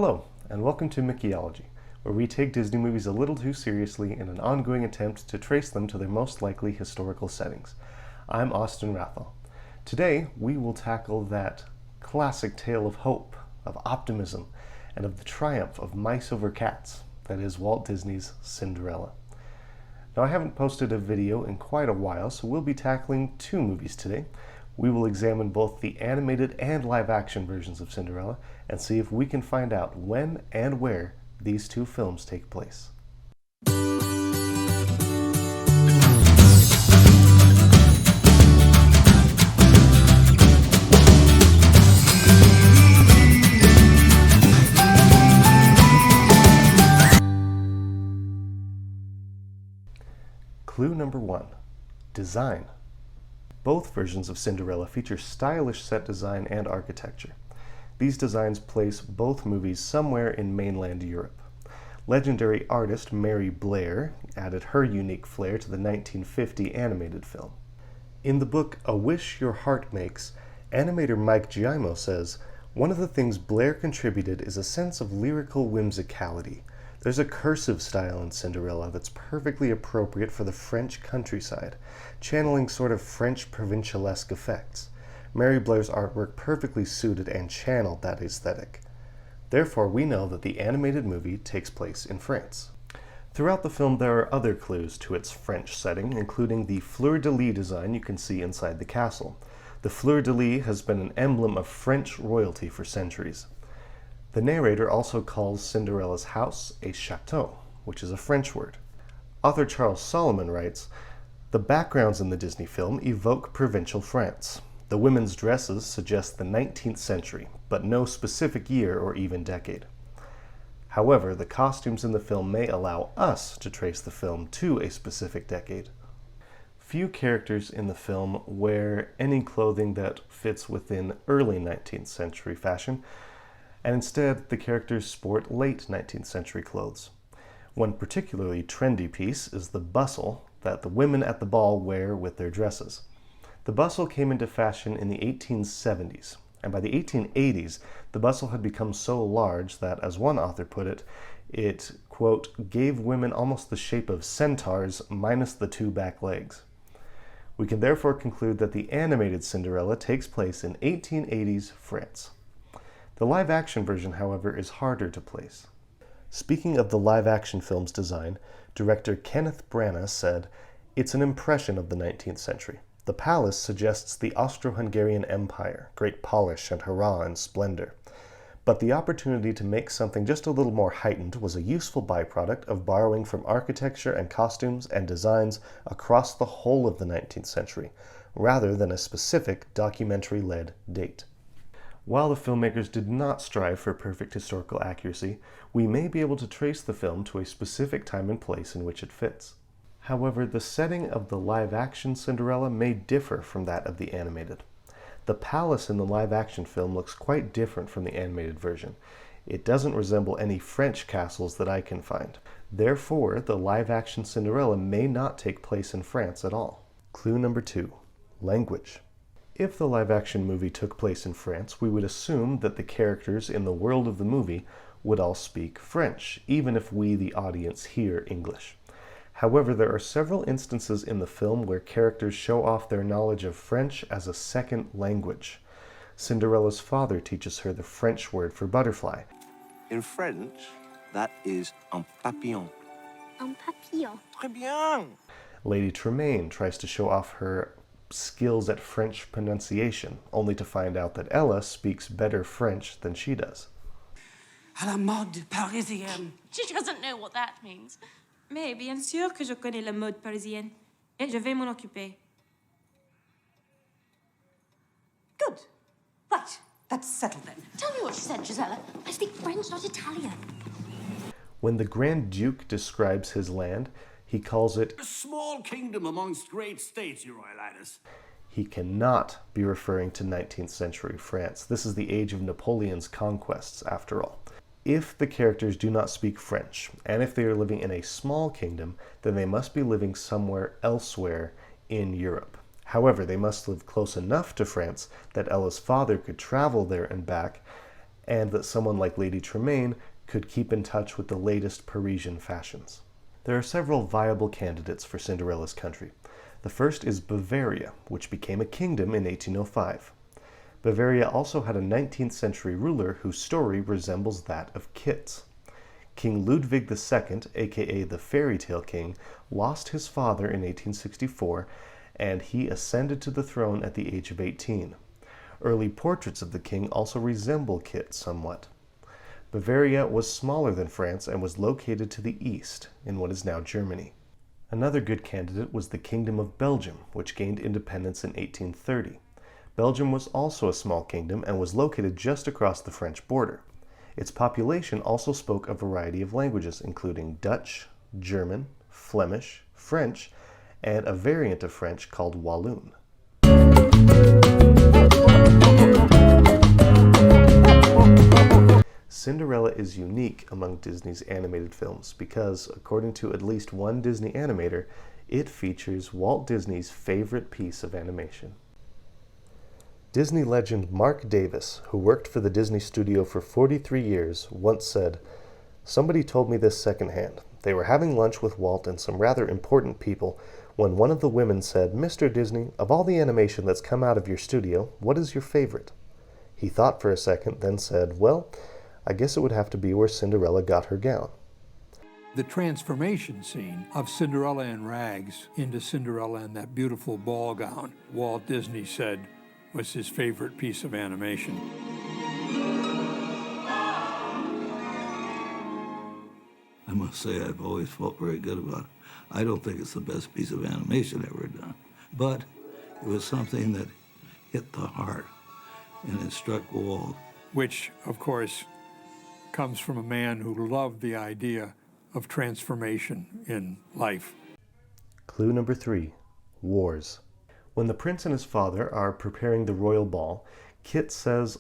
Hello, and welcome to Mickeyology, where we take Disney movies a little too seriously in an ongoing attempt to trace them to their most likely historical settings. I'm Austin Rathall. Today, we will tackle that classic tale of hope, of optimism, and of the triumph of mice over cats, that is Walt Disney's Cinderella. Now, I haven't posted a video in quite a while, so we'll be tackling two movies today. We will examine both the animated and live-action versions of Cinderella and see if we can find out when and where these two films take place. Clue number 1. Design. Both versions of Cinderella feature stylish set design and architecture. These designs place both movies somewhere in mainland Europe. Legendary artist Mary Blair added her unique flair to the 1950 animated film. In the book A Wish Your Heart Makes, animator Mike Giaimo says, "One of the things Blair contributed is a sense of lyrical whimsicality. There's a cursive style in Cinderella that's perfectly appropriate for the French countryside, channeling sort of French provincialesque effects. Mary Blair's artwork perfectly suited and channeled that aesthetic. Therefore, we know that the animated movie takes place in France." Throughout the film, there are other clues to its French setting, including the fleur-de-lis design you can see inside the castle. The fleur-de-lis has been an emblem of French royalty for centuries. The narrator also calls Cinderella's house a château, which is a French word. Author Charles Solomon writes, "The backgrounds in the Disney film evoke provincial France. The women's dresses suggest the 19th century, but no specific year or even decade. However, the costumes in the film may allow us to trace the film to a specific decade." Few characters in the film wear any clothing that fits within early 19th century fashion, and instead the characters sport late 19th century clothes. One particularly trendy piece is the bustle that the women at the ball wear with their dresses. The bustle came into fashion in the 1870s, and by the 1880s, the bustle had become so large that, as one author put it, it, quote, "gave women almost the shape of centaurs minus the two back legs." We can therefore conclude that the animated Cinderella takes place in 1880s France. The live-action version, however, is harder to place. Speaking of the live-action film's design, director Kenneth Branagh said, "It's an impression of the 19th century. The palace suggests the Austro-Hungarian Empire, great polish and hurrah and splendor. But the opportunity to make something just a little more heightened was a useful byproduct of borrowing from architecture and costumes and designs across the whole of the 19th century, rather than a specific documentary-led date." While the filmmakers did not strive for perfect historical accuracy, we may be able to trace the film to a specific time and place in which it fits. However, the setting of the live-action Cinderella may differ from that of the animated. The palace in the live-action film looks quite different from the animated version. It doesn't resemble any French castles that I can find. Therefore, the live-action Cinderella may not take place in France at all. Clue number 2. Language. If the live-action movie took place in France, we would assume that the characters in the world of the movie would all speak French, even if we, the audience, hear English. However, there are several instances in the film where characters show off their knowledge of French as a second language. Cinderella's father teaches her the French word for butterfly. In French, that is un papillon. Un papillon. Très bien! Lady Tremaine tries to show off her skills at French pronunciation, only to find out that Ella speaks better French than she does. À la mode parisienne. She doesn't know what that means. Mais bien sûr que je connais la mode parisienne, et je vais m'en occuper. Good. Right, that's settled then. Tell me what she said, Gisella. I speak French, not Italian. When the Grand Duke describes his land, he calls it a small kingdom amongst great states, Your Royal Highness. He cannot be referring to 19th century France. This is the age of Napoleon's conquests, after all. If the characters do not speak French, and if they are living in a small kingdom, then they must be living somewhere elsewhere in Europe. However, they must live close enough to France that Ella's father could travel there and back, and that someone like Lady Tremaine could keep in touch with the latest Parisian fashions. There are several viable candidates for Cinderella's country. The first is Bavaria, which became a kingdom in 1805. Bavaria also had a 19th century ruler whose story resembles that of Kit's. King Ludwig II, aka the Fairy Tale King, lost his father in 1864, and he ascended to the throne at the age of 18. Early portraits of the king also resemble Kit somewhat. Bavaria was smaller than France and was located to the east, in what is now Germany. Another good candidate was the Kingdom of Belgium, which gained independence in 1830. Belgium was also a small kingdom and was located just across the French border. Its population also spoke a variety of languages, including Dutch, German, Flemish, French, and a variant of French called Walloon. Cinderella is unique among Disney's animated films because, according to at least one Disney animator, it features Walt Disney's favorite piece of animation. Disney legend Mark Davis, who worked for the Disney studio for 43 years, once said, "Somebody told me this secondhand. They were having lunch with Walt and some rather important people when one of the women said, 'Mr. Disney, of all the animation that's come out of your studio, what is your favorite?' He thought for a second, then said, 'Well, I guess it would have to be where Cinderella got her gown.'" The transformation scene of Cinderella in rags into Cinderella in that beautiful ball gown, Walt Disney said was his favorite piece of animation. I must say I've always felt very good about it. I don't think it's the best piece of animation ever done, but it was something that hit the heart and it struck Walt. Which, of course, comes from a man who loved the idea of transformation in life. Clue number 3, wars. When the prince and his father are preparing the royal ball, Kit says,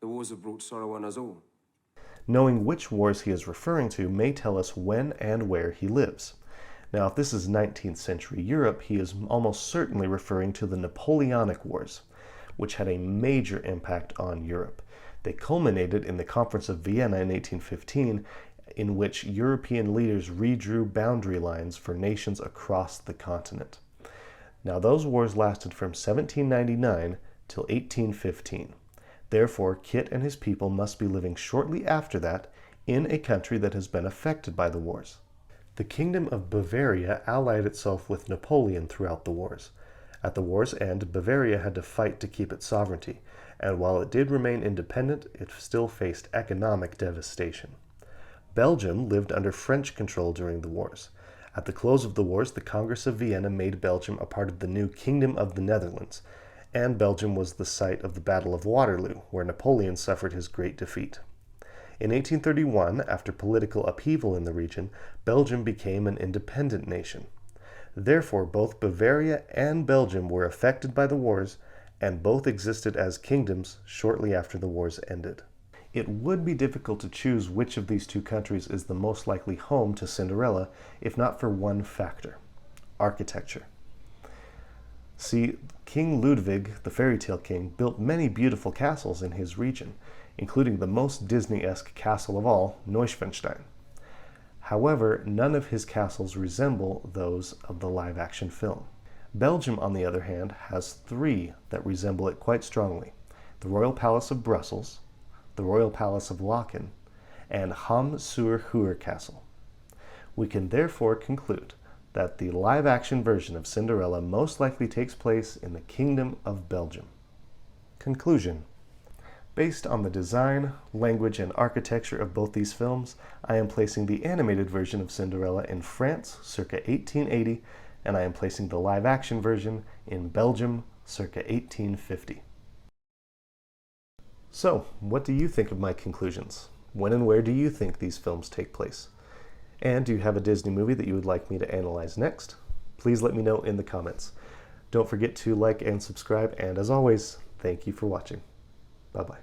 "The wars have brought sorrow on us all." Knowing which wars he is referring to may tell us when and where he lives. Now, if this is 19th century Europe, he is almost certainly referring to the Napoleonic Wars, which had a major impact on Europe. They culminated in the Conference of Vienna in 1815, in which European leaders redrew boundary lines for nations across the continent. Now, those wars lasted from 1799 till 1815. Therefore, Kit and his people must be living shortly after that in a country that has been affected by the wars. The Kingdom of Bavaria allied itself with Napoleon throughout the wars. At the war's end, Bavaria had to fight to keep its sovereignty, and while it did remain independent, it still faced economic devastation. Belgium lived under French control during the wars. At the close of the wars, the Congress of Vienna made Belgium a part of the new Kingdom of the Netherlands, and Belgium was the site of the Battle of Waterloo, where Napoleon suffered his great defeat. In 1831, after political upheaval in the region, Belgium became an independent nation. Therefore, both Bavaria and Belgium were affected by the wars, and both existed as kingdoms shortly after the wars ended. It would be difficult to choose which of these two countries is the most likely home to Cinderella, if not for one factor: architecture. See, King Ludwig, the fairy tale king, built many beautiful castles in his region, including the most Disney-esque castle of all, Neuschwanstein. However, none of his castles resemble those of the live-action film. Belgium, on the other hand, has 3 that resemble it quite strongly: the Royal Palace of Brussels, the Royal Palace of Laeken, and Ham-sur-Heur Castle. We can therefore conclude that the live-action version of Cinderella most likely takes place in the Kingdom of Belgium. Conclusion. Based on the design, language, and architecture of both these films, I am placing the animated version of Cinderella in France, circa 1880, and I am placing the live-action version in Belgium, circa 1850. So, what do you think of my conclusions? When and where do you think these films take place? And do you have a Disney movie that you would like me to analyze next? Please let me know in the comments. Don't forget to like and subscribe, and as always, thank you for watching. Bye-bye.